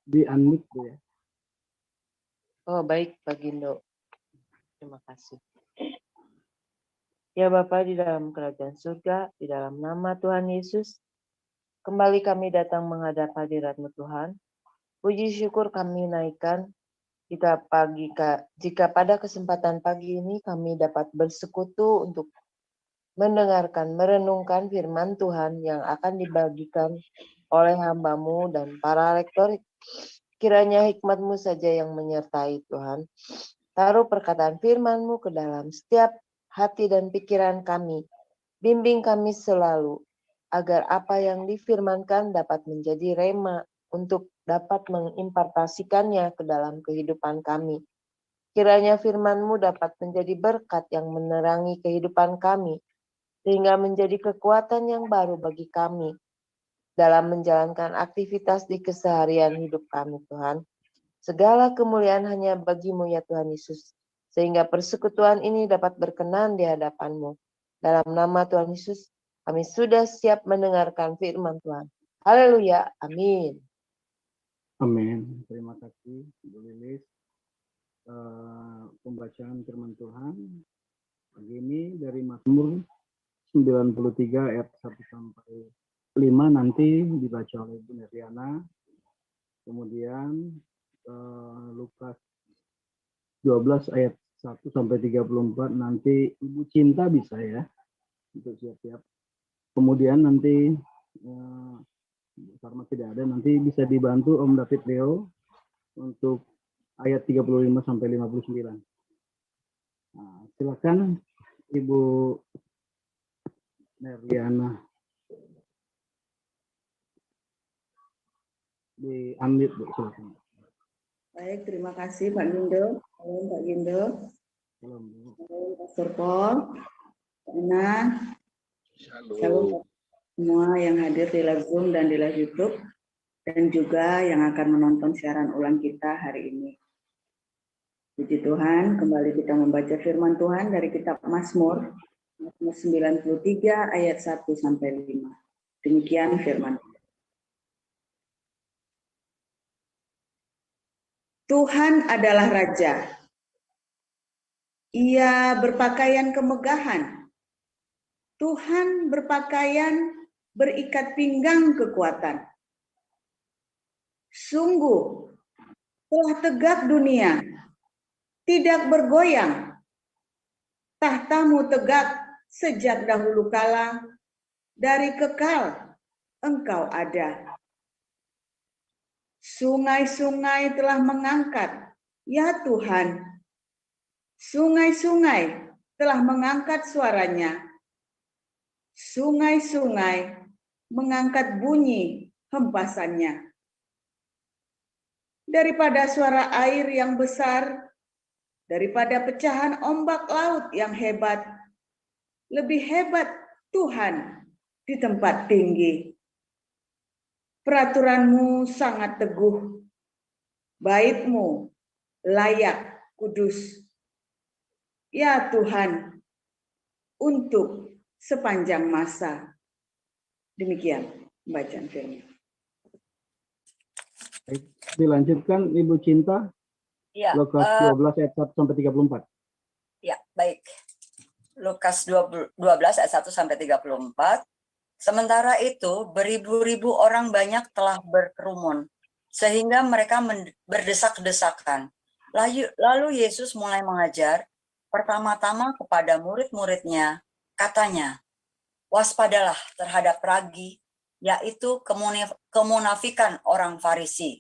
Di unmute Bu ya. Oh baik Pak Gindo, terima kasih. Ya Bapa di dalam kerajaan surga, di dalam nama Tuhan Yesus, kembali kami datang menghadap hadirat-Mu Tuhan. Puji syukur kami naikkan jika pada kesempatan pagi ini kami dapat bersekutu untuk mendengarkan, merenungkan firman Tuhan yang akan dibagikan oleh hamba-Mu dan para lektor. Kiranya hikmat-Mu saja yang menyertai Tuhan. Taruh perkataan firman-Mu ke dalam setiap hati dan pikiran kami. Bimbing kami selalu, agar apa yang difirmankan dapat menjadi rema untuk dapat mengimpartasikannya ke dalam kehidupan kami. Kiranya firman-Mu dapat menjadi berkat yang menerangi kehidupan kami, sehingga menjadi kekuatan yang baru bagi kami dalam menjalankan aktivitas di keseharian hidup kami, Tuhan. Segala kemuliaan hanya bagi-Mu ya Tuhan Yesus, sehingga persekutuan ini dapat berkenan di hadapan-Mu. Dalam nama Tuhan Yesus, kami sudah siap mendengarkan firman Tuhan. Haleluya, amin. Amin. Terima kasih Bu Lilis. Pembacaan firman Tuhan pagi ini dari Mazmur 93 ayat 1 sampai 5 nanti dibaca oleh Bu Neriana. Kemudian Lukas 12 ayat 1 sampai 34 nanti Ibu Cinta bisa ya untuk siap-siap. Kemudian nanti karena tidak ada nanti bisa dibantu Om David Leo untuk ayat 35 sampai 59. Nah, silakan Ibu Neriana di unmute Bu, silakan. Baik, terima kasih Pak Gindo. Halo Pak Gindo. Salam Bu. Halo Pastor Paul. Ana. Halo semua yang hadir di live Zoom dan di live YouTube, dan juga yang akan menonton siaran ulang kita hari ini. Puji Tuhan, kembali kita membaca firman Tuhan dari kitab Mazmur 93 ayat 1 sampai 5. Demikian firman. Tuhan adalah Raja. Ia berpakaian kemegahan. Tuhan berpakaian berikat pinggang kekuatan. Sungguh telah tegak dunia, tidak bergoyang. Tahtamu tegak sejak dahulu kala, dari kekal engkau ada. Sungai-sungai telah mengangkat, ya Tuhan. Sungai-sungai telah mengangkat suaranya. Sungai-sungai mengangkat bunyi hempasannya. Daripada suara air yang besar, daripada pecahan ombak laut yang hebat, lebih hebat Tuhan di tempat tinggi. Peraturan-Mu sangat teguh, bait-Mu layak kudus. Ya Tuhan, untuk sepanjang masa. Demikian bacaan firman. Baik, dilanjutkan Ibu Cinta. Ya, Lukas 12 ayat 1 sampai 34. Ya, baik. Lukas 12 ayat 1 sampai 34. Sementara itu, beribu-ribu orang banyak telah berkerumun, sehingga mereka berdesak-desakan. Lalu Yesus mulai mengajar, pertama-tama kepada murid-muridnya, katanya, waspadalah terhadap ragi, yaitu kemunafikan orang Farisi.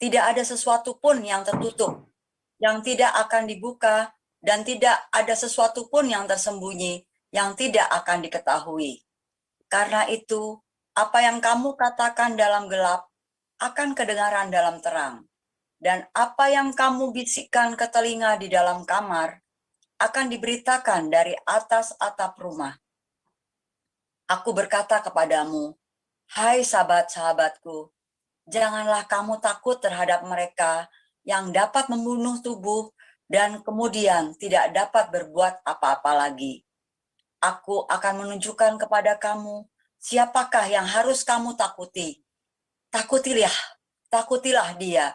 Tidak ada sesuatu pun yang tertutup, yang tidak akan dibuka, dan tidak ada sesuatu pun yang tersembunyi, yang tidak akan diketahui. Karena itu, apa yang kamu katakan dalam gelap akan kedengaran dalam terang. Dan apa yang kamu bisikkan ke telinga di dalam kamar akan diberitakan dari atas atap rumah. Aku berkata kepadamu, hai sahabat-sahabatku, janganlah kamu takut terhadap mereka yang dapat membunuh tubuh dan kemudian tidak dapat berbuat apa-apa lagi. Aku akan menunjukkan kepada kamu siapakah yang harus kamu takuti. Takutilah takutilah dia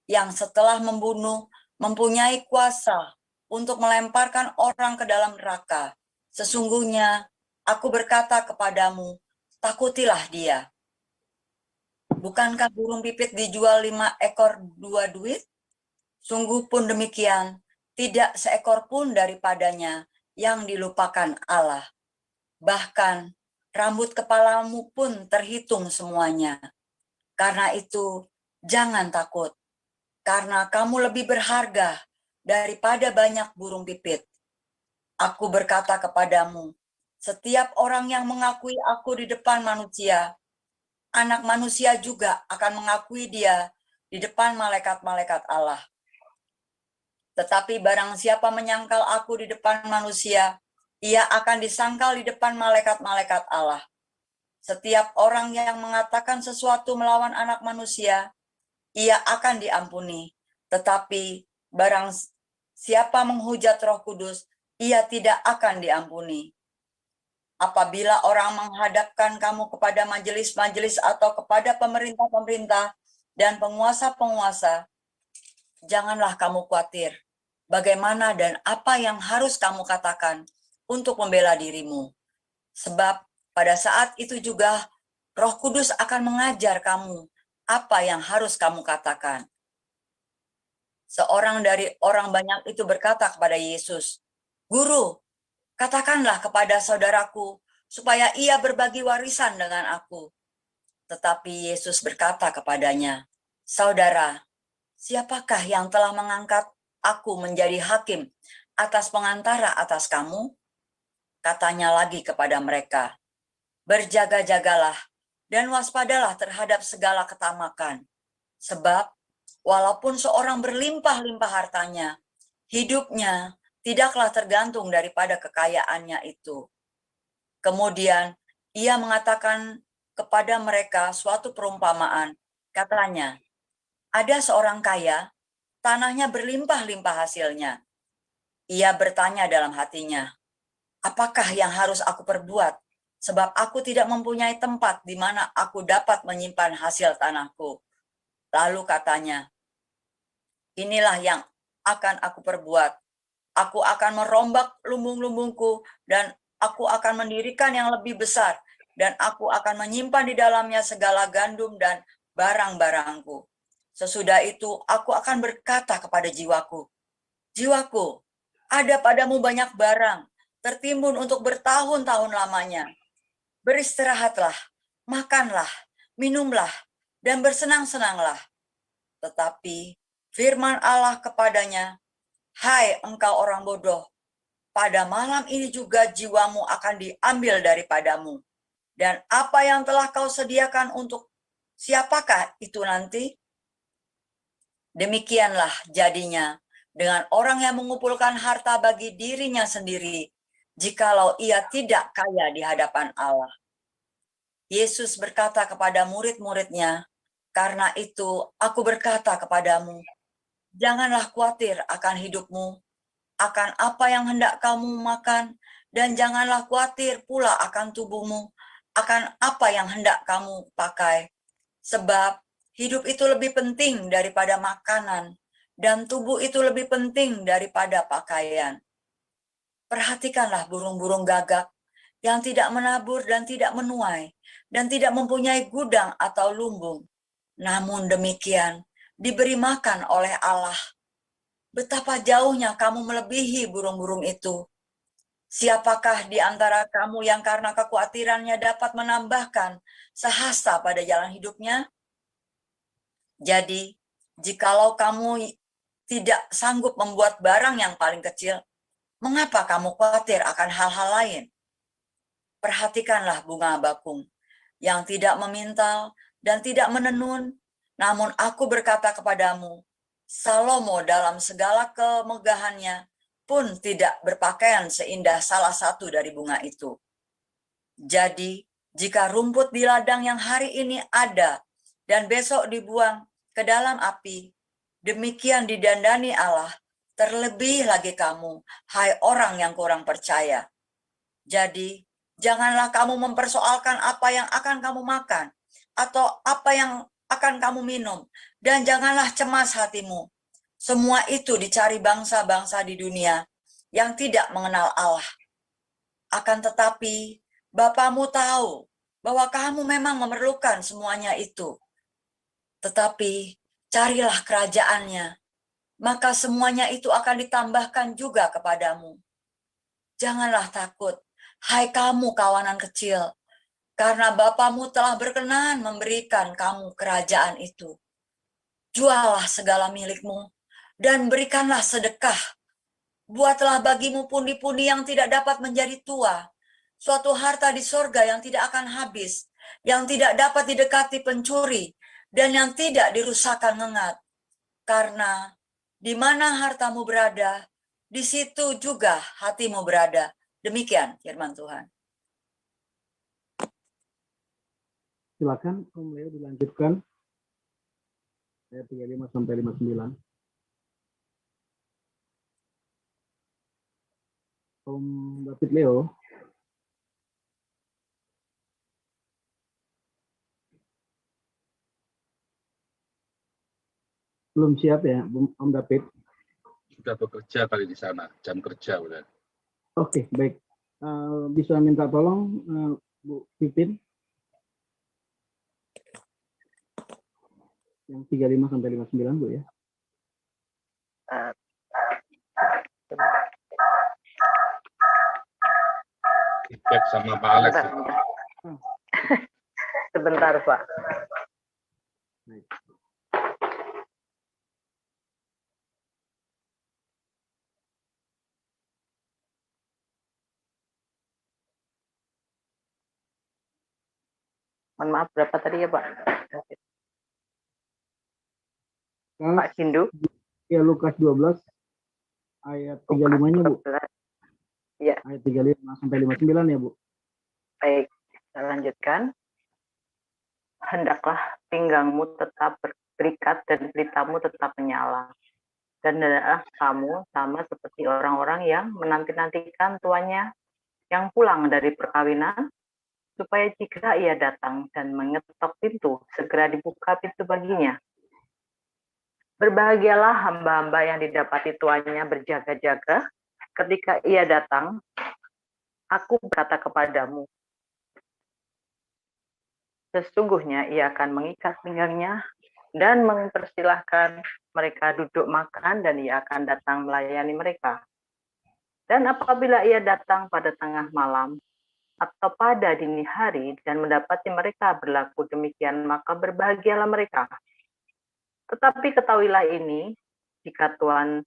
yang setelah membunuh mempunyai kuasa untuk melemparkan orang ke dalam neraka. Sesungguhnya aku berkata kepadamu, takutilah dia. Bukankah burung pipit dijual 5 ekor 2 duit? Sungguh pun demikian, tidak seekor pun daripadanya yang dilupakan Allah. Bahkan rambut kepalamu pun terhitung semuanya. Karena itu, jangan takut, karena kamu lebih berharga daripada banyak burung pipit. Aku berkata kepadamu, setiap orang yang mengakui aku di depan manusia, Anak Manusia juga akan mengakui dia di depan malaikat-malaikat Allah. Tetapi barang siapa menyangkal aku di depan manusia, ia akan disangkal di depan malaikat-malaikat Allah. Setiap orang yang mengatakan sesuatu melawan Anak Manusia, ia akan diampuni. Tetapi barang siapa menghujat Roh Kudus, ia tidak akan diampuni. Apabila orang menghadapkan kamu kepada majelis-majelis atau kepada pemerintah-pemerintah dan penguasa-penguasa, janganlah kamu khawatir bagaimana dan apa yang harus kamu katakan untuk membela dirimu. Sebab pada saat itu juga Roh Kudus akan mengajar kamu apa yang harus kamu katakan. Seorang dari orang banyak itu berkata kepada Yesus, Guru, katakanlah kepada saudaraku supaya ia berbagi warisan dengan aku. Tetapi Yesus berkata kepadanya, Saudara, siapakah yang telah mengangkat aku menjadi hakim atas pengantara atas kamu? Katanya lagi kepada mereka, berjaga-jagalah dan waspadalah terhadap segala ketamakan. Sebab walaupun seorang berlimpah-limpah hartanya, hidupnya tidaklah tergantung daripada kekayaannya itu. Kemudian ia mengatakan kepada mereka suatu perumpamaan. Katanya, ada seorang kaya, tanahnya berlimpah-limpah hasilnya. Ia bertanya dalam hatinya, apakah yang harus aku perbuat? Sebab aku tidak mempunyai tempat di mana aku dapat menyimpan hasil tanahku. Lalu katanya, inilah yang akan aku perbuat. Aku akan merombak lumbung-lumbungku dan aku akan mendirikan yang lebih besar dan aku akan menyimpan di dalamnya segala gandum dan barang-barangku. Sesudah itu aku akan berkata kepada jiwaku, jiwaku, ada padamu banyak barang, tertimbun untuk bertahun-tahun lamanya. Beristirahatlah, makanlah, minumlah, dan bersenang-senanglah. Tetapi firman Allah kepadanya, hai engkau orang bodoh, pada malam ini juga jiwamu akan diambil daripadamu. Dan apa yang telah kau sediakan untuk siapakah itu nanti? Demikianlah jadinya dengan orang yang mengumpulkan harta bagi dirinya sendiri, jikalau ia tidak kaya di hadapan Allah. Yesus berkata kepada murid-muridnya, karena itu aku berkata kepadamu, janganlah khawatir akan hidupmu, akan apa yang hendak kamu makan, dan janganlah khawatir pula akan tubuhmu, akan apa yang hendak kamu pakai. Sebab hidup itu lebih penting daripada makanan, dan tubuh itu lebih penting daripada pakaian. Perhatikanlah burung-burung gagak yang tidak menabur dan tidak menuai, dan tidak mempunyai gudang atau lumbung. Namun demikian, diberi makan oleh Allah. Betapa jauhnya kamu melebihi burung-burung itu. Siapakah di antara kamu yang karena kekhawatirannya dapat menambahkan sehasta pada jalan hidupnya? Jadi, jikalau kamu tidak sanggup membuat barang yang paling kecil, mengapa kamu khawatir akan hal-hal lain? Perhatikanlah bunga bakung yang tidak memintal dan tidak menenun, namun aku berkata kepadamu, Salomo dalam segala kemegahannya pun tidak berpakaian seindah salah satu dari bunga itu. Jadi, jika rumput di ladang yang hari ini ada dan besok dibuang ke dalam api, demikian didandani Allah, terlebih lagi kamu, hai orang yang kurang percaya. Jadi, janganlah kamu mempersoalkan apa yang akan kamu makan, atau apa yang akan kamu minum, dan janganlah cemas hatimu. Semua itu dicari bangsa-bangsa di dunia yang tidak mengenal Allah. Akan tetapi, Bapamu tahu bahwa kamu memang memerlukan semuanya itu. Tetapi, carilah kerajaannya, maka semuanya itu akan ditambahkan juga kepadamu. Janganlah takut, hai kamu kawanan kecil, karena Bapamu telah berkenan memberikan kamu kerajaan itu. Juallah segala milikmu, dan berikanlah sedekah. Buatlah bagimu pundi-pundi yang tidak dapat menjadi tua, suatu harta di sorga yang tidak akan habis, yang tidak dapat didekati pencuri, dan yang tidak dirusakkan ngengat. Karena di mana hartamu berada, di situ juga hatimu berada. Demikian firman Tuhan. Silakan Om Leo dilanjutkan. Ayat 35 sampai 59. Om David Leo. Belum siap ya, Om David? Sudah bekerja kali di sana, jam kerja udah. Oke, baik. Bisa minta tolong Bu Pipin yang 35 sampai 59 Bu ya. Feedback sama Pak Alex. Sebentar, Pak. Baik. Mohon maaf, berapa tadi ya, Pak? Pak Sindu? Ya, Lukas 12 ayat 35-nya, Bu. Ya. Ayat 35 sampai 59 ya, Bu. Baik, kita lanjutkan. Hendaklah pinggangmu tetap berikat dan pelitamu tetap menyala. Dan hendaklah kamu sama seperti orang-orang yang menanti-nantikan tuannya yang pulang dari perkawinan, supaya jika ia datang dan mengetok pintu, segera dibuka pintu baginya. Berbahagialah hamba-hamba yang didapati tuannya berjaga-jaga ketika ia datang. Aku berkata kepadamu, sesungguhnya ia akan mengikat pinggangnya dan mempersilahkan mereka duduk makan, dan ia akan datang melayani mereka. Dan apabila ia datang pada tengah malam atau pada dini hari dan mendapati mereka berlaku demikian, maka berbahagialah mereka. Tetapi ketahuilah ini, jika tuan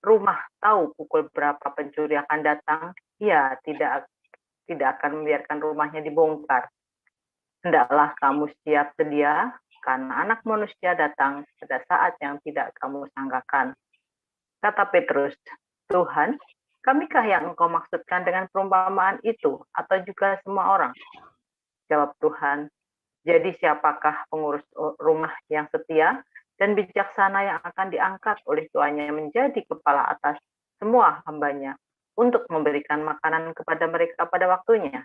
rumah tahu pukul berapa pencuri akan datang, ia tidak akan membiarkan rumahnya dibongkar. Hendaklah kamu siap sedia, karena Anak Manusia datang pada saat yang tidak kamu sangkakan. Kata Petrus, Tuhan, kamikah yang engkau maksudkan dengan perumpamaan itu, atau juga semua orang? Jawab Tuhan, jadi siapakah pengurus rumah yang setia dan bijaksana yang akan diangkat oleh tuannya menjadi kepala atas semua hambanya untuk memberikan makanan kepada mereka pada waktunya?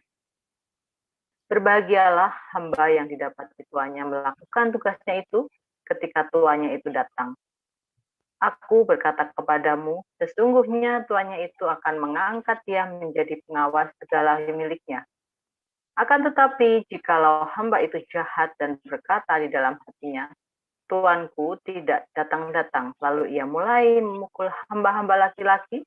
Berbahagialah hamba yang didapati tuannya melakukan tugasnya itu ketika tuannya itu datang. Aku berkata kepadamu, sesungguhnya tuannya itu akan mengangkat dia menjadi pengawas segala miliknya. Akan tetapi, jikalau hamba itu jahat dan berkata di dalam hatinya, tuanku tidak datang-datang, lalu ia mulai memukul hamba-hamba laki-laki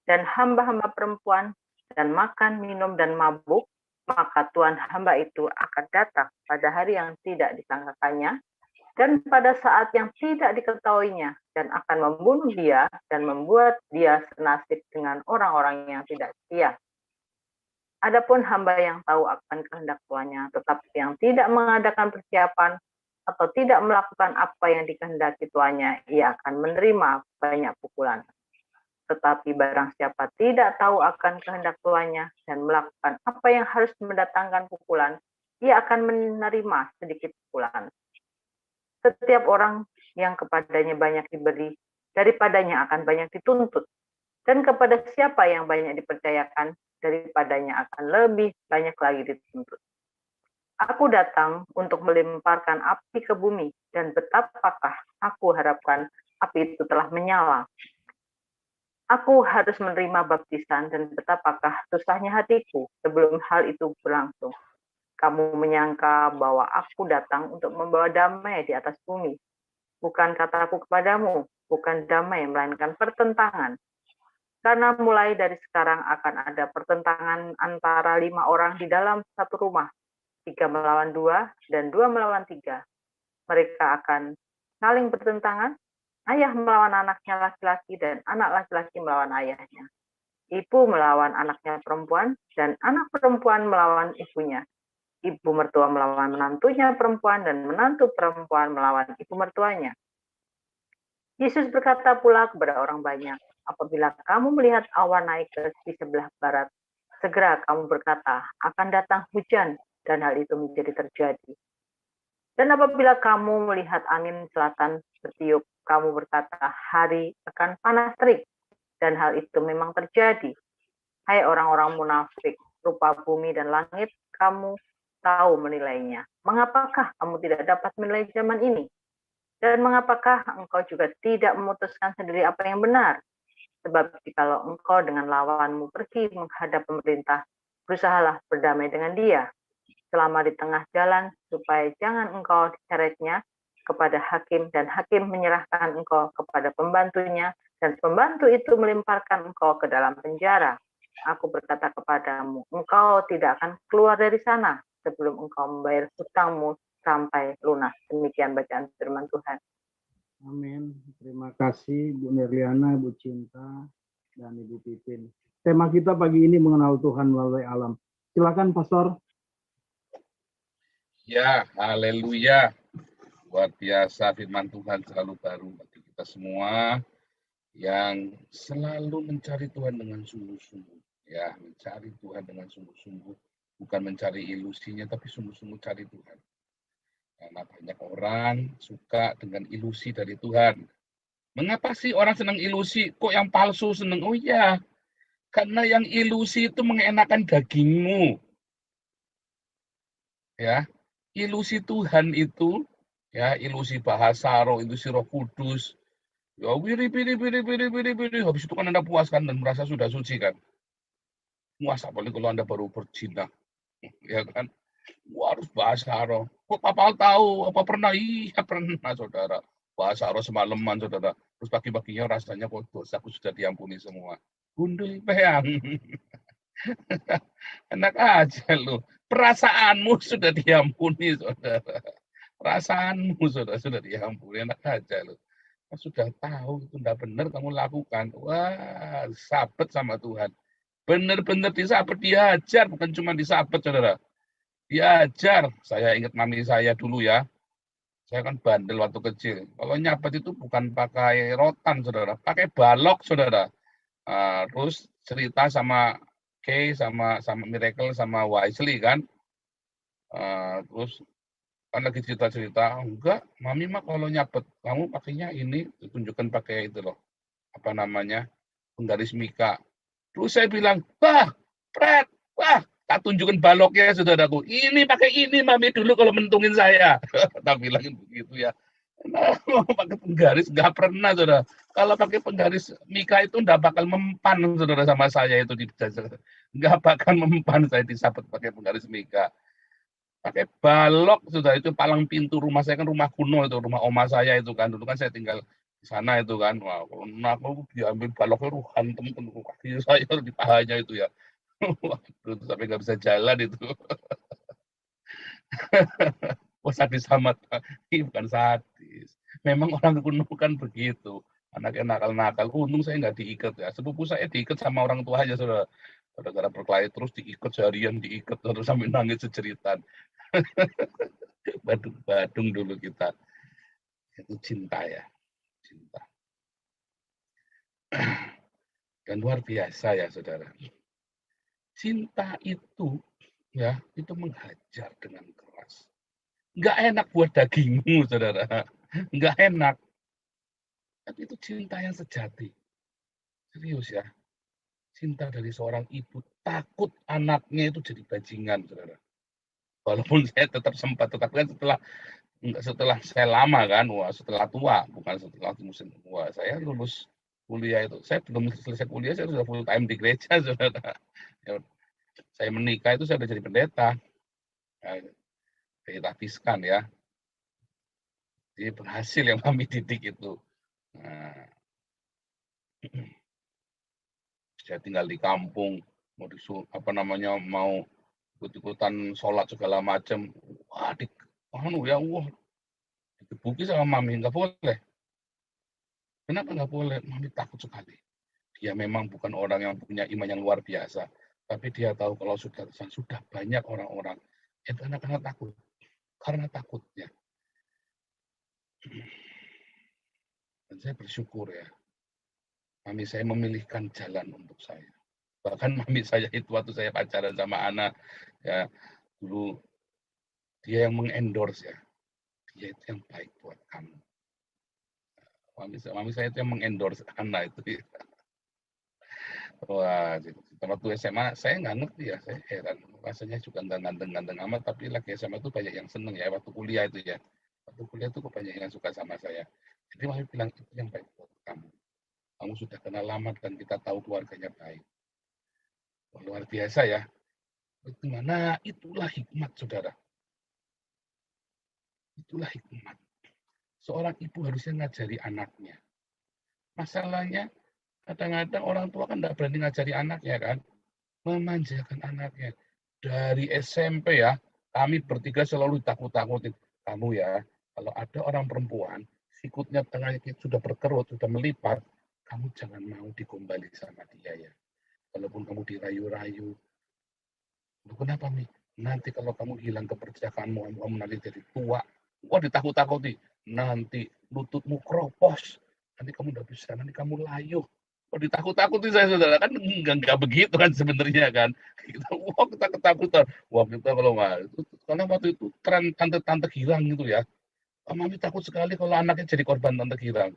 dan hamba-hamba perempuan, dan makan, minum, dan mabuk, maka tuan hamba itu akan datang pada hari yang tidak disangkakannya, dan pada saat yang tidak diketahuinya, dan akan membunuh dia dan membuat dia senasib dengan orang-orang yang tidak setia. Adapun hamba yang tahu akan kehendak tuannya, tetapi yang tidak mengadakan persiapan atau tidak melakukan apa yang dikehendaki tuannya, ia akan menerima banyak pukulan. Tetapi barang siapa tidak tahu akan kehendak tuannya dan melakukan apa yang harus mendatangkan pukulan, ia akan menerima sedikit pukulan. Setiap orang yang kepadanya banyak diberi, daripadanya akan banyak dituntut. Dan kepada siapa yang banyak dipercayakan, daripadanya akan lebih banyak lagi dituntut. Aku datang untuk melemparkan api ke bumi, dan betapakah aku harapkan api itu telah menyala. Aku harus menerima baptisan, dan betapakah susahnya hatiku sebelum hal itu berlangsung. Kamu menyangka bahwa aku datang untuk membawa damai di atas bumi. Bukan kataku kepadamu, bukan damai, melainkan pertentangan. Karena mulai dari sekarang akan ada pertentangan antara 5 orang di dalam satu rumah, 3 melawan 2, dan 2 melawan 3. Mereka akan saling bertentangan, ayah melawan anaknya laki-laki, dan anak laki-laki melawan ayahnya. Ibu melawan anaknya perempuan, dan anak perempuan melawan ibunya. Ibu mertua melawan menantunya perempuan, dan menantu perempuan melawan ibu mertuanya. Yesus berkata pula kepada orang banyak, apabila kamu melihat awan naik di sebelah barat, segera kamu berkata, akan datang hujan, dan hal itu menjadi terjadi. Dan apabila kamu melihat angin selatan bertiup, kamu berkata, hari akan panas terik, dan hal itu memang terjadi. Hai orang-orang munafik, rupa bumi dan langit, kamu tahu menilainya. Mengapakah kamu tidak dapat menilai zaman ini? Dan mengapakah engkau juga tidak memutuskan sendiri apa yang benar? Sebab jikalau engkau dengan lawanmu pergi menghadap pemerintah, berusahalah berdamai dengan dia selama di tengah jalan, supaya jangan engkau diseretnya kepada hakim, dan hakim menyerahkan engkau kepada pembantunya, dan pembantu itu melemparkan engkau ke dalam penjara. Aku berkata kepadamu, engkau tidak akan keluar dari sana sebelum engkau membayar hutangmu sampai lunas. Demikian bacaan firman Tuhan. Amin. Terima kasih Bu Nirliana, Bu Cinta, dan Ibu Pipin. Tema kita pagi ini mengenal Tuhan melalui alam. Silakan Pastor. Ya, haleluya. Luar biasa firman Tuhan selalu baru bagi kita semua yang selalu mencari Tuhan dengan sungguh-sungguh. Ya, mencari Tuhan dengan sungguh-sungguh. Bukan mencari ilusinya, tapi sungguh-sungguh cari Tuhan. Karena banyak orang suka dengan ilusi dari Tuhan. Mengapa sih orang senang ilusi? Kok yang palsu senang? Oh iya, karena yang ilusi itu mengenakan dagingmu. Ya, ilusi Tuhan itu, ya ilusi bahasa roh, ilusi Roh Kudus. Ya wiri, habis itu kan Anda puaskan dan merasa sudah suci kan. Puas apalagi kalau Anda baru berzina. Ya kan? Wah, harus bahasa roh. Kok Papa tahu? Apa pernah? Iya pernah, saudara. Bahasa roh semalaman, saudara. Terus pagi-paginya rasanya kok dosaku sudah diampuni semua. Gundul peyang. Enak aja lu. Perasaanmu sudah diampuni, saudara. Perasaanmu sudah diampuni. Enak aja lu. Sudah tahu itu tidak benar kamu lakukan. Wah, sabet sama Tuhan. Benar-benar disabet, diajar, bukan cuma disabet, saudara. Diajar. Saya ingat mami saya dulu ya. Saya kan bandel waktu kecil. Kalau nyabet itu bukan pakai rotan, saudara. Pakai balok, saudara. Terus cerita sama Kay, sama Miracle, sama Wisely kan. Terus kan lagi cerita-cerita, enggak, mami mah kalau nyabet, kamu pakainya ini, ditunjukkan pakai itu loh. Apa namanya? Penggaris mika. Terus saya bilang, wah, Fred, wah, tak tunjukin baloknya, saudaraku. Ini pakai ini, mami dulu kalau mentungin saya. Tak bilangin begitu ya. Nah, mau pakai penggaris, nggak pernah, saudara. Kalau pakai penggaris mika itu nggak bakal mempan, saudara, sama saya itu. Nggak bakal mempan saya disabet pakai penggaris mika. Pakai balok, saudara, itu palang pintu rumah saya kan rumah kuno itu, rumah oma saya itu kan. Dulu kan saya tinggal di sana itu kan. Wah, aku diambil baloknya hantem ke kaki saya di pahanya itu ya. Waduh, sampai nggak bisa jalan itu. Wah, sadis amat. Ini bukan sadis. Memang orang kuno kan begitu. Anaknya nakal-nakal. Untung saya nggak diikat ya. Sepupu saya diikat sama orang tua aja, saudara. Gara-gara berkelahi terus diikat seharian, diikat terus sampai nangis sejeritan. Badung dulu kita. Itu cinta ya. Cinta. Dan luar biasa ya, saudara. Cinta itu ya, itu menghajar dengan keras. Nggak enak buat dagingmu, saudara. Nggak enak. Tapi itu cinta yang sejati. Serius ya. Cinta dari seorang ibu takut anaknya itu jadi bajingan, saudara. Walaupun saya tetap sempat, tetapi kan setelah saya lama kan, setelah tua, bukan setelah musim tua. Saya lulus kuliah itu, saya belum selesai kuliah, saya sudah full time di gereja, saudara. Saya menikah itu saya sudah jadi pendeta. Pendeta Fiskan ya. Jadi berhasil yang kami didik itu. Nah, saya tinggal di kampung, mau mau ikut-ikutan sholat segala macam. Wah, digebuki sama mami, nggak boleh. Kenapa nggak boleh? Mami takut sekali. Dia memang bukan orang yang punya iman yang luar biasa, tapi dia tahu kalau sudah banyak orang-orang, itu anak-anak takut. Karena takutnya. Dan saya bersyukur ya, mami saya memilihkan jalan untuk saya. Bahkan mami saya itu waktu saya pacaran sama anak, ya dulu dia yang mengendorse ya, dia itu yang baik buat kamu. Mami saya itu yang mengendorse anak itu. Ya. Wah, waktu SMA saya nggak ngerti ya, saya heran. Rasanya juga nggak ganteng-ganteng amat, tapi lagi SMA itu banyak yang seneng ya, waktu kuliah itu ya. Waktu kuliah itu kok banyak yang suka sama saya. Jadi mami bilang, itu yang baik buat kamu. Kamu sudah kenal lama dan kita tahu keluarganya baik. Luar biasa ya. Nah, itulah hikmat, saudara. Itulah hikmat. Seorang ibu harusnya ngajari anaknya. Masalahnya, kadang-kadang orang tua kan tidak berani ngajari anaknya kan. Memanjakan anaknya. Dari SMP ya, kami bertiga selalu takut-takutin. Kamu ya, kalau ada orang perempuan, sikutnya tengahnya sudah berkerut, sudah melipat, kamu jangan mau digombali sama dia ya. Walaupun kamu dirayu-rayu. Kenapa nih? Nanti kalau kamu hilang kepercakaanmu, kamu nanti jadi tua, wah ditakut-takuti. Nanti lututmu kropos, nanti kamu udah bisa, nanti kamu layu. Wah ditakut-takuti saya, saudara, kan enggak begitu kan sebenarnya kan. Kita ketakutan. Wah kita kalau nggak, karena waktu itu tren tante-tante girang gitu ya. Mami takut sekali kalau anaknya jadi korban tante girang.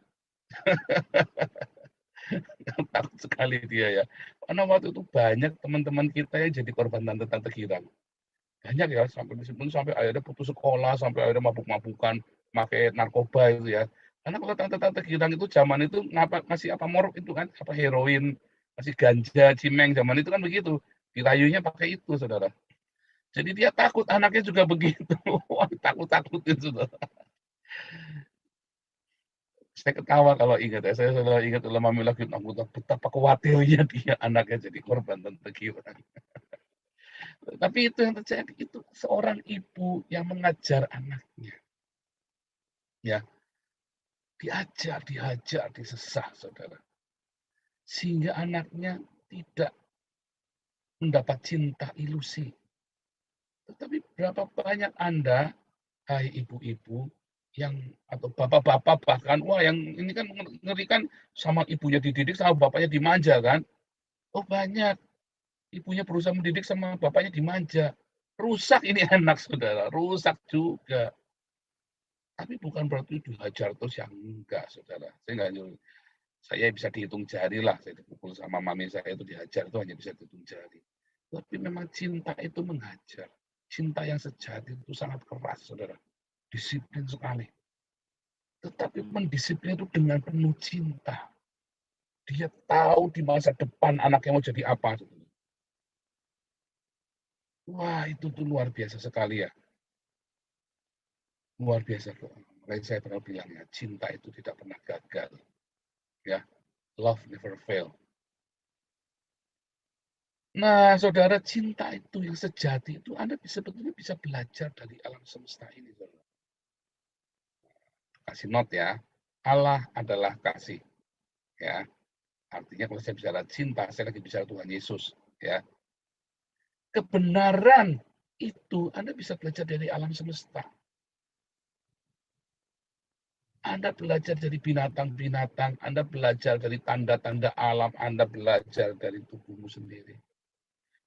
Takut sekali dia ya. Karena waktu itu banyak teman-teman kita yang jadi korban tante-tante girang. Banyak ya, sampai akhirnya putus sekolah, sampai akhirnya mabuk-mabukan, pakai narkoba itu ya. Karena kalau tante-tante girang itu zaman itu masih apa morok itu kan, apa heroin, masih ganja, cimeng, zaman itu kan begitu. Dirayunya pakai itu, saudara. Jadi dia takut anaknya juga begitu. Wah, takut-takutin, saudara. Saya ketawa kalau ingat ya, saya selalu ingat dalam mami lagi betapa khawatirnya dia anaknya jadi korban tante girang. Tapi itu yang terjadi, itu seorang ibu yang mengajar anaknya. Ya, diajar, disesah, saudara. Sehingga anaknya tidak mendapat cinta ilusi. Tetapi berapa banyak Anda, hai ibu-ibu, atau bapak-bapak bahkan, wah yang ini kan ngerikan, sama ibunya dididik, sama bapaknya dimanja kan. Oh banyak, ibunya berusaha mendidik sama bapaknya dimanja. Rusak ini anak, saudara, rusak juga. Tapi bukan berarti dihajar terus yang enggak, saudara. Saya bisa dihitung jari lah, saya dipukul sama mami saya itu dihajar, itu hanya bisa dihitung jari. Tapi memang cinta itu menghajar. Cinta yang sejati itu sangat keras, saudara. Disiplin sekali. Tetapi mendisiplin itu dengan penuh cinta. Dia tahu di masa depan anaknya mau jadi apa. Wah, itu tuh luar biasa sekali ya. Luar biasa. Makanya saya pernah bilang ya, cinta itu tidak pernah gagal. Ya, love never fail. Nah, saudara, cinta itu yang sejati itu Anda sebetulnya bisa belajar dari alam semesta ini, saudara. Kasih note ya, Allah adalah kasih. Ya, artinya kalau saya bicara cinta, saya lagi bicara Tuhan Yesus. Ya, kebenaran itu Anda bisa belajar dari alam semesta. Anda belajar dari binatang-binatang, Anda belajar dari tanda-tanda alam, Anda belajar dari tubuhmu sendiri.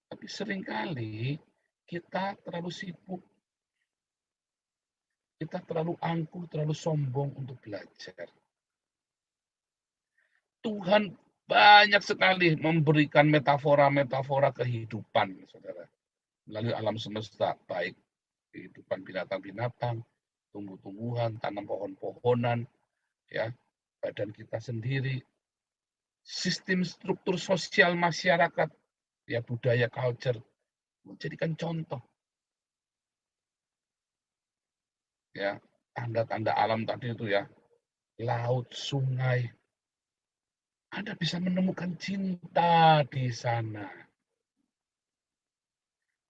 Tapi seringkali kita terlalu sibuk, kita terlalu angkuh, terlalu sombong untuk belajar. Tuhan banyak sekali memberikan metafora-metafora kehidupan, saudara, melalui alam semesta, baik kehidupan binatang-binatang, tumbuh-tumbuhan, tanam pohon-pohonan, ya, badan kita sendiri, sistem struktur sosial masyarakat, ya, budaya, culture, menjadikan contoh. Ya, tanda-tanda alam tadi itu ya, laut, sungai. Anda bisa menemukan cinta di sana.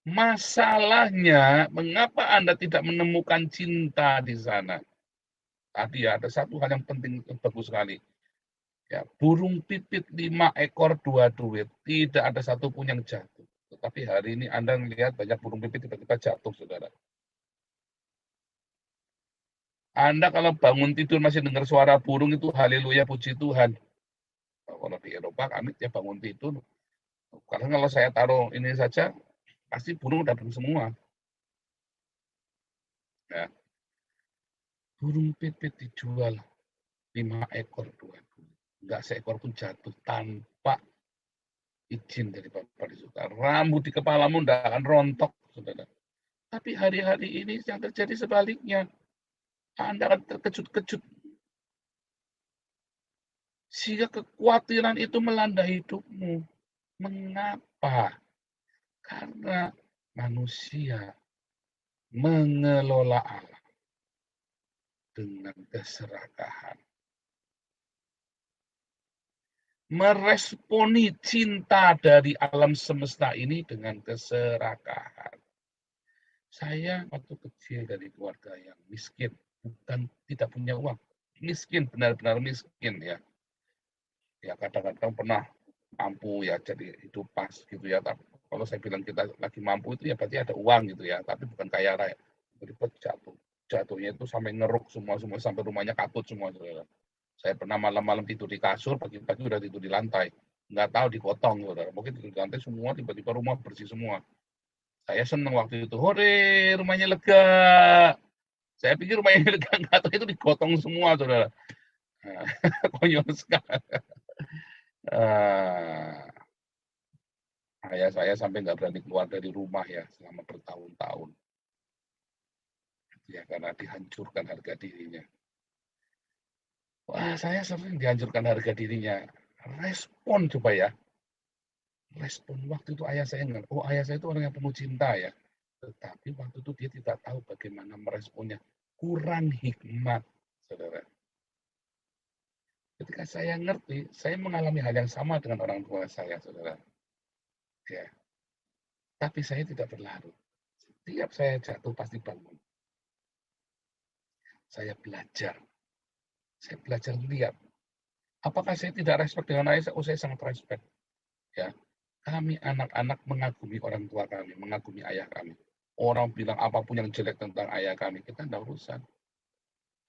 Masalahnya, mengapa Anda tidak menemukan cinta di sana? Tadi ya, ada satu hal yang penting, bagus sekali. Ya, burung pipit 5 ekor 2 duit. Tidak ada satupun yang jatuh. Tetapi hari ini Anda melihat banyak burung pipit tiba-tiba jatuh, saudara. Anda kalau bangun tidur masih dengar suara burung itu haleluya, puji Tuhan. Kalau di Eropa kami tiap bangun tidur, karena kalau saya taruh ini saja, pasti burung datang semua. Ya. Burung pipit dijual 5 ekor 2 duit. Enggak seekor pun jatuh tanpa izin dari Bapak di surga. Rambut di kepalamu tidak akan rontok, saudara. Tapi hari-hari ini yang terjadi sebaliknya. Anda akan terkejut-kejut. Sehingga kekhawatiran itu melanda hidupmu. Mengapa? Karena manusia mengelola alam dengan keserakahan. Meresponi cinta dari alam semesta ini dengan keserakahan. Saya waktu kecil dari keluarga yang miskin, bukan tidak punya uang, miskin, benar-benar miskin ya. Ya kadang-kadang pernah mampu ya jadi hidup pas gitu ya. Tapi kalau saya bilang kita lagi mampu itu ya berarti ada uang gitu ya, tapi bukan kaya raya. Berikut jatuhnya itu sampai ngeruk semua sampai rumahnya kaput semua. Saudara. Saya pernah malam-malam tidur di kasur, pagi-pagi udah tidur di lantai. Nggak tahu dipotong, saudara. Mungkin tidur di lantai semua, tiba-tiba rumah bersih semua. Saya senang waktu itu, hore, rumahnya lega. Saya pikir rumahnya lega, nggak tahu itu digotong semua, saudara. Nah, konyol sekali. Ayah saya sampai nggak berani keluar dari rumah ya selama bertahun-tahun. Ya, karena dihancurkan harga dirinya. Wah, saya sering dihancurkan harga dirinya. Respon coba ya. Respon waktu itu ayah saya ingat, oh ayah saya itu orang yang penuh cinta ya. Tetapi waktu itu dia tidak tahu bagaimana meresponnya. Kurang hikmat, saudara. Ketika saya ngerti, saya mengalami hal yang sama dengan orang tua saya, saudara. Ya. Tapi saya tidak berlarut. Setiap saya jatuh pasti bangun. Saya belajar. Saya belajar lihat. Apakah saya tidak respect dengan ayah? Oh, saya sangat respect. Ya, kami anak-anak mengagumi orang tua kami, mengagumi ayah kami. Orang bilang apapun yang jelek tentang ayah kami, kita tidak urusan.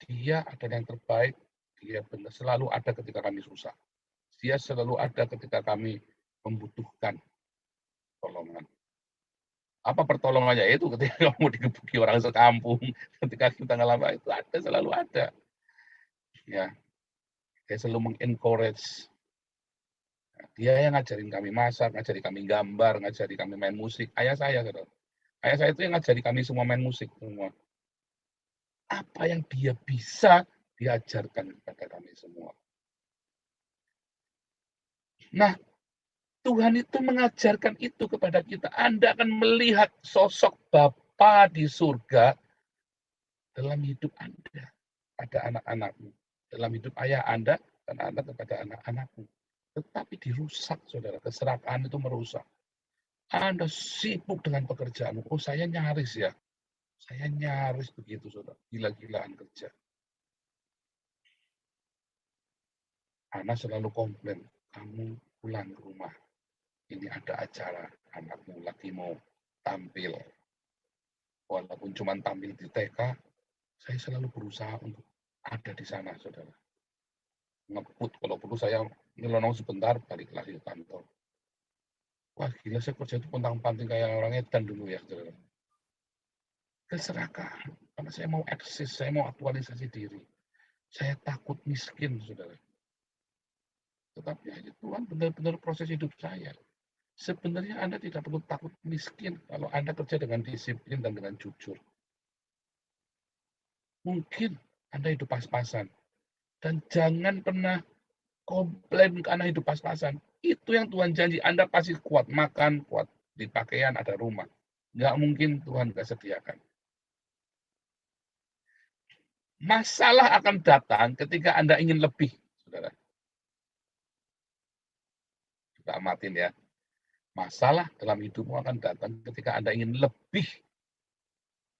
Dia adalah yang terbaik. Dia benar, selalu ada ketika kami susah. Dia selalu ada ketika kami membutuhkan pertolongan. Apa pertolongannya itu ketika kamu digebuki orang sekampung, ketika kita ngalamin itu ada, selalu ada. Ya, dia selalu mengencourage. Dia yang ngajarin kami masak, ngajari kami gambar, ngajari kami main musik. Ayah saya, gitu. Ayah saya itu yang ngajari kami semua main musik semua. Apa yang dia bisa diajarkan kepada kami semua. Nah, Tuhan itu mengajarkan itu kepada kita. Anda akan melihat sosok Bapa di surga dalam hidup Anda, pada anak-anakmu. Dalam hidup ayah Anda dan Anda kepada anak-anakmu. Tetapi dirusak, saudara. Keserakahan itu merusak. Anda sibuk dengan pekerjaan. Oh, saya nyaris ya. Saya nyaris begitu, saudara. Gila-gilaan kerja. Anak selalu komplain. Kamu pulang ke rumah. Ini ada acara, anakmu lagi mau tampil. Walaupun cuma tampil di TK, saya selalu berusaha untuk ada di sana, saudara. Ngebut, kalau perlu saya nyelonong sebentar, balik lagi ke kantor. Wah, gila, saya kerja itu pontang-panting kayak orang edan dulu ya, saudara. Keserakahan, karena saya mau eksis, saya mau aktualisasi diri. Saya takut miskin, saudara. Tetapi aja Tuhan benar-benar proses hidup saya. Sebenarnya Anda tidak perlu takut miskin kalau Anda kerja dengan disiplin dan dengan jujur. Mungkin Anda hidup pas-pasan. Dan jangan pernah komplain karena hidup pas-pasan. Itu yang Tuhan janji. Anda pasti kuat makan, kuat di pakaian, ada rumah. Nggak mungkin Tuhan nggak sediakan. Masalah akan datang ketika Anda ingin lebih, saudara. Kita amatin ya. Masalah dalam hidupmu akan datang ketika Anda ingin lebih.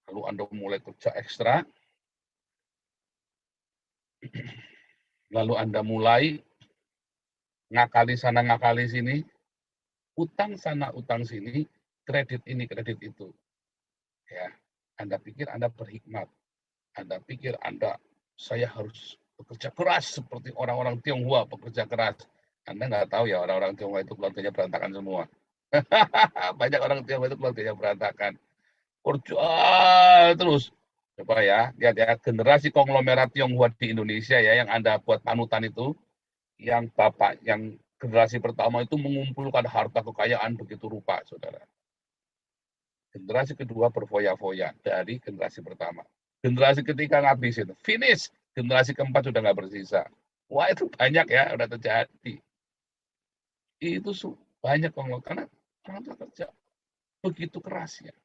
Lalu Anda mulai kerja ekstra. Lalu Anda mulai ngakali sana, ngakali sini. Utang sana, utang sini. Kredit ini, kredit itu. Ya, Anda pikir Anda berhikmat. Anda pikir saya harus bekerja keras seperti orang-orang Tionghoa bekerja keras. Anda nggak tahu ya orang-orang Tionghoa itu keluarganya berantakan semua. Banyak orang Tionghoa itu keluarganya berantakan. Kerja terus. Coba ya, lihat ya, generasi konglomerat Tionghoa di Indonesia ya, yang Anda buat panutan itu, yang generasi pertama itu mengumpulkan harta kekayaan begitu rupa, saudara. Generasi kedua berfoya-foya dari generasi pertama. Generasi ketiga ngabisin, finish. Generasi keempat sudah nggak bersisa. Wah, itu banyak ya, udah terjadi. Itu banyak karena orang tua kerja begitu kerasnya.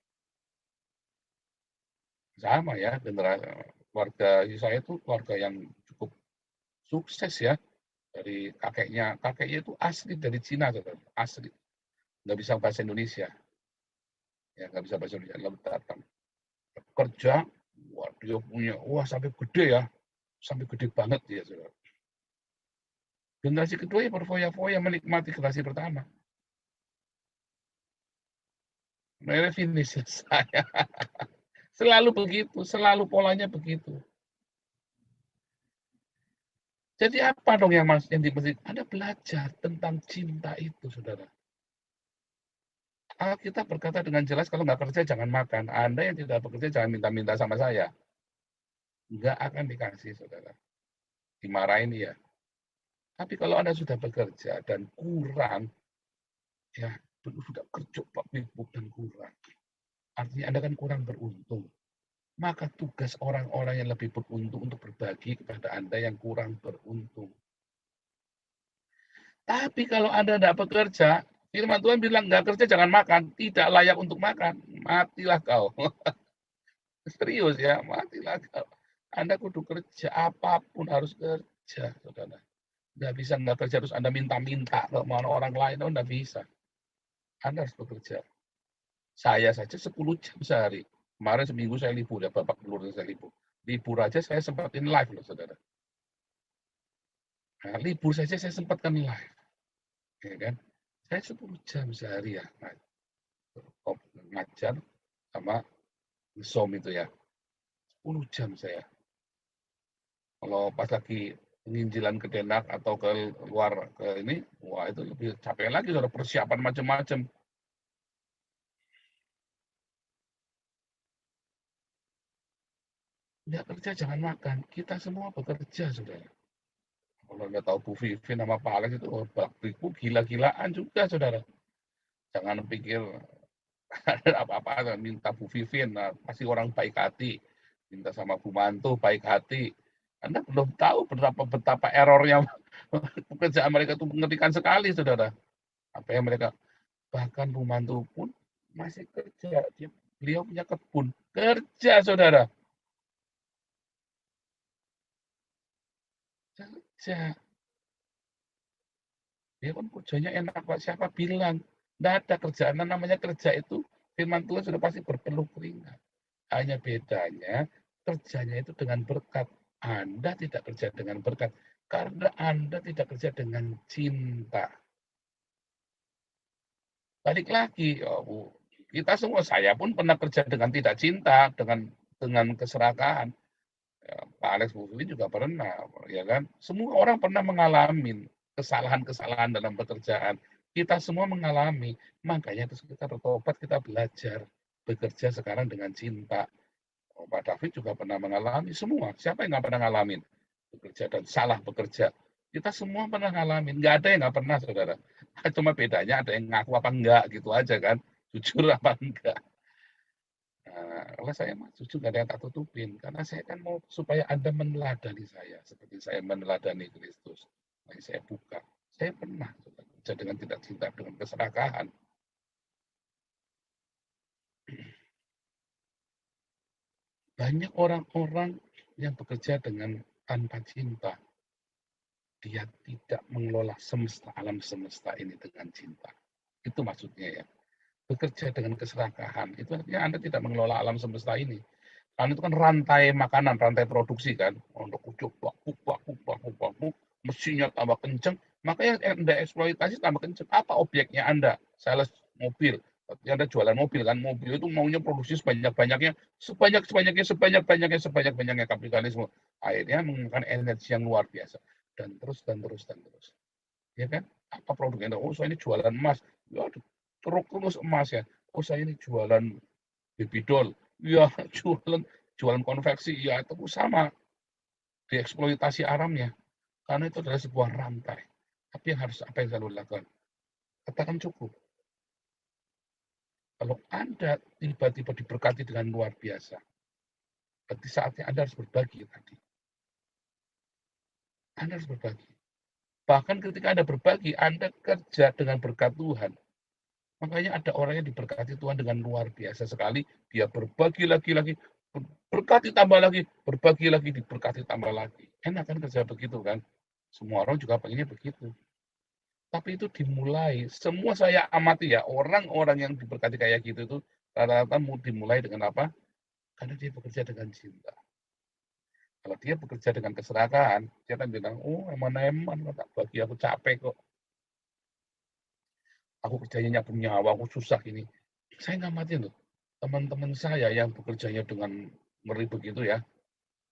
Sama ya, generasi keluarga saya itu keluarga yang cukup sukses ya. Dari kakeknya itu asli dari Cina, asli. Nggak bisa bahasa Indonesia. Ya, nggak bisa bahasa Indonesia, lalu datang. Kerja, wah dia punya, sampai gede ya. Sampai gede banget dia, saudara. Generasi kedua ya berfoya-foya menikmati generasi pertama. Mereka finish selesai. Selalu begitu, selalu polanya begitu. Jadi apa dong yang dimesti? Anda belajar tentang cinta itu, saudara. Alkitab berkata dengan jelas, kalau nggak kerja jangan makan. Anda yang tidak bekerja jangan minta-minta sama saya. Nggak akan dikasih, saudara. Dimarahin ya. Tapi kalau Anda sudah bekerja dan kurang, ya sudah kerja dan kurang. Artinya Anda kan kurang beruntung. Maka tugas orang-orang yang lebih beruntung untuk berbagi kepada Anda yang kurang beruntung. Tapi kalau Anda tidak bekerja, firman Tuhan bilang nggak kerja jangan makan, tidak layak untuk makan, matilah kau. Serius ya, matilah kau. Anda kudu kerja, apapun harus kerja, saudara. Nggak bisa nggak kerja terus Anda minta-minta ke orang lain, nggak bisa. Anda harus bekerja. Saya saja 10 jam sehari. Kemarin seminggu saya libur ya, babak belur saya libur. Libur aja saya sempatin live loh, saudara. Nah, libur saja saya sempatkan live. Ya kan? Saya 10 jam sehari ya. Ngajar sama Zoom itu ya. 10 jam saya. Kalau pas lagi penginjilan ke Denak atau ke luar ke ini, wah itu lebih capek lagi, saudara, persiapan macam-macam. Nggak kerja jangan makan. Kita semua bekerja, saudara. Kalau nggak tahu Bu Vivin sama Pak Alex itu, baktiku gila-gilaan juga, saudara. Jangan pikir ada apa-apa, minta Bu Vivin, nah, pasti orang baik hati. Minta sama Bu Mantu, baik hati. Anda belum tahu betapa errornya pekerjaan mereka itu mengerikan sekali, saudara. Apa yang mereka, bahkan Bu Mantu pun masih kerja. Beliau punya kebun. Kerja, saudara. Kerja. Dia kan kerjanya enak, Pak. Siapa bilang? Tidak ada kerjaan. Namanya kerja itu, firman Tuhan sudah pasti berpeluh keringat. Hanya bedanya, kerjanya itu dengan berkat. Anda tidak kerja dengan berkat. Karena Anda tidak kerja dengan cinta. Balik lagi, kita semua, saya pun pernah kerja dengan tidak cinta, dengan keserakahan. Pak Alex Bufili juga pernah, ya kan? Semua orang pernah mengalami kesalahan-kesalahan dalam pekerjaan. Kita semua mengalami, makanya terus kita bertobat, kita belajar bekerja sekarang dengan cinta. Pak David juga pernah mengalami, semua. Siapa yang nggak pernah ngalamin bekerja dan salah bekerja? Kita semua pernah ngalamin, nggak ada yang nggak pernah, saudara. Cuma bedanya ada yang ngaku apa enggak, gitu aja kan. Jujur apa enggak. Nah, Nah, kalau saya mah jujur nggak ada yang tak tutupin, karena saya kan mau supaya Anda meneladani saya, seperti saya meneladani Kristus. Nah, saya buka. Saya pernah bekerja dengan tidak cinta, dengan keserakahan. Banyak orang-orang yang bekerja dengan tanpa cinta. Dia tidak mengelola semesta, alam semesta ini dengan cinta. Itu maksudnya ya. Bekerja dengan keserakahan, itu artinya Anda tidak mengelola alam semesta ini. Karena itu kan rantai makanan, rantai produksi kan. Untuk ucuk, mesinnya tambah kenceng, maka yang Anda eksploitasi tambah kenceng. Apa objeknya Anda? Sales mobil. Anda jualan mobil kan, mobil itu maunya produksi sebanyak-banyaknya, sebanyak-banyaknya kapitalisme. Akhirnya menggunakan energi yang luar biasa. Dan terus. Ya kan? Apa produknya? Oh, saya ini jualan emas. Ya, terus emas ya. Oh, saya ini jualan baby doll. Ya, jualan konveksi. Ya, itu sama. Dieksploitasi alamnya. Karena itu adalah sebuah rantai. Tapi apa yang selalu dilakukan? Katakan cukup. Kalau Anda tiba-tiba diberkati dengan luar biasa, berarti saatnya Anda harus berbagi tadi. Anda harus berbagi. Bahkan ketika Anda berbagi, Anda kerja dengan berkat Tuhan. Makanya ada orang yang diberkati Tuhan dengan luar biasa sekali. Dia berbagi lagi, berkati tambah lagi, berbagi lagi, diberkati tambah lagi. Enak kan kerja begitu kan? Semua orang juga pengennya begitu. Tapi itu dimulai, semua saya amati ya, orang-orang yang diberkati kayak gitu itu rata-rata dimulai dengan apa? Karena dia bekerja dengan cinta. Kalau dia bekerja dengan keserakahan, dia kan bilang, oh eman-eman, tak bagi aku capek kok. Aku kerjanya nyapu nyawa, aku susah ini. Saya ngamatin loh, teman-teman saya yang bekerjanya dengan ngeri begitu ya,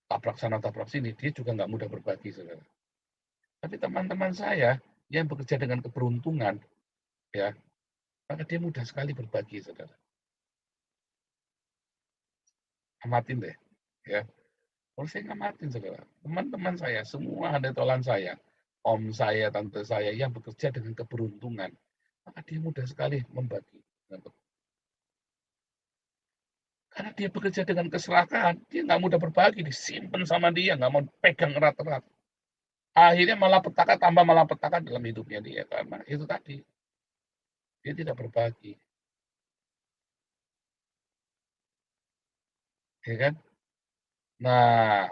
tabrak sana tabrak sini, dia juga nggak mudah berbagi, saudara. Tapi teman-teman saya yang bekerja dengan keberuntungan, ya, maka dia mudah sekali berbagi, saudara. Amatin deh, ya. Kalau saya ngamatin, saudara, teman-teman saya, semua handetolan saya, om saya, tante saya yang bekerja dengan keberuntungan, maka dia mudah sekali membagi. Karena dia bekerja dengan keserakahan, dia nggak mudah berbagi, disimpan sama dia, nggak mau pegang erat-erat. Akhirnya malah petaka dalam hidupnya dia, karena itu tadi, dia tidak berbagi. Ya kan? Nah,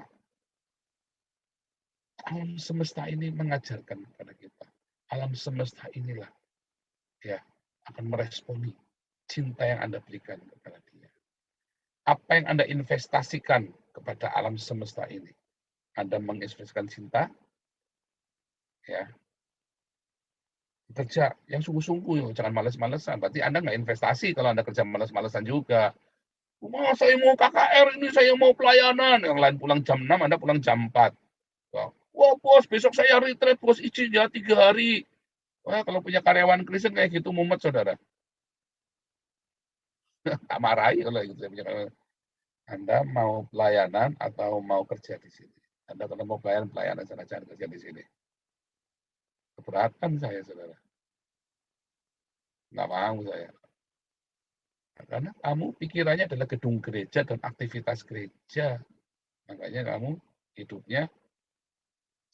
alam semesta ini mengajarkan kepada kita. Alam semesta inilah ya akan meresponi cinta yang Anda berikan kepada dia. Apa yang Anda investasikan kepada alam semesta ini? Anda menginvestasikan cinta, ya, kerja yang sungguh-sungguh, jangan males-malesan. Berarti Anda nggak investasi kalau Anda kerja males-malesan juga. Saya mau KKR ini, saya mau pelayanan. Yang lain pulang jam 6, Anda pulang jam 4. Wah bos, besok saya retreat, bos izin ya 3 hari. Wah, kalau punya karyawan Kristen kayak gitu mumet, saudara. Tak marahi kalau gitu. Anda mau pelayanan atau mau kerja di sini? Anda kalau mau pelayanan sana, jangan kerja di sini. Keberatan saya, saudara. Nggak mau saya. Karena kamu pikirannya adalah gedung gereja dan aktivitas gereja. Makanya kamu hidupnya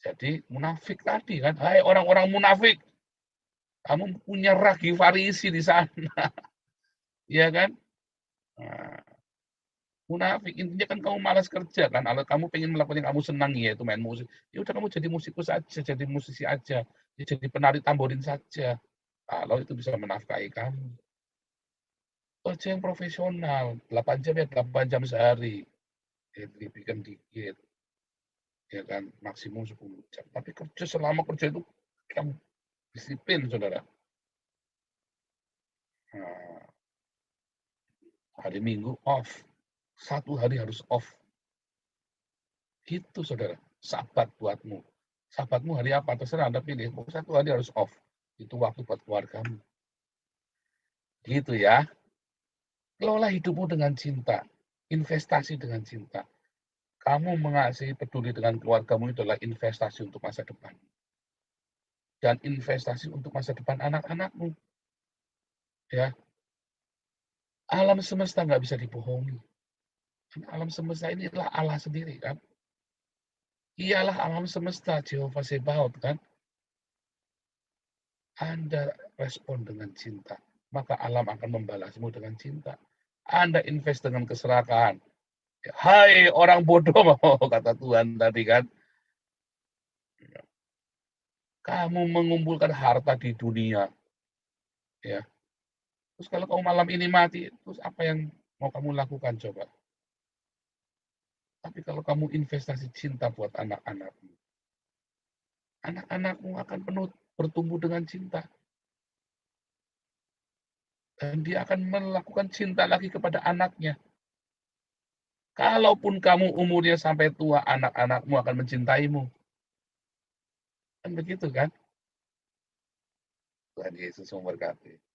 jadi munafik tadi kan. Hai orang-orang munafik. Kamu punya ragi Farisi di sana. Iya kan? Nah, munafik intinya kan kamu malas kerja kan. Kalau kamu pengen melakukan yang kamu senang yaitu main musik, ya udah kamu jadi musikus aja, jadi musisi aja, ya jadi penari tamborin saja. Kalau itu bisa menafkahi kamu. Kerja yang profesional, 8 jam ya 8 jam sehari. Bikin dikit. Ya kan, maksimum 10 jam. Tapi kerja selama kerja itu kamu disiplin, saudara. Nah, hari Minggu off. 1 hari harus off. Gitu, saudara. Sabat buatmu. Sabatmu hari apa? Terserah Anda pilih. 1 hari harus off. Itu waktu buat keluargamu. Gitu ya. Kelola hidupmu dengan cinta. Investasi dengan cinta. Kamu mengasihi peduli dengan keluargamu adalah investasi untuk masa depan. Dan investasi untuk masa depan anak-anakmu. Ya. Alam semesta nggak bisa dibohongi. Alam semesta ini adalah Allah sendiri kan. Ialah alam semesta, Jehovah Sebaot kan. Anda respon dengan cinta, maka alam akan membalasmu dengan cinta. Anda invest dengan keserakahan. Hai orang bodoh, kata Tuhan tadi kan. Kamu mengumpulkan harta di dunia. Ya. Terus kalau kamu malam ini mati, terus apa yang mau kamu lakukan coba? Tapi kalau kamu investasi cinta buat anak-anakmu, anak-anakmu akan penuh bertumbuh dengan cinta. Dan dia akan melakukan cinta lagi kepada anaknya. Kalaupun kamu umurnya sampai tua, anak-anakmu akan mencintaimu. Kan begitu kan? Tuhan Yesus memberkati.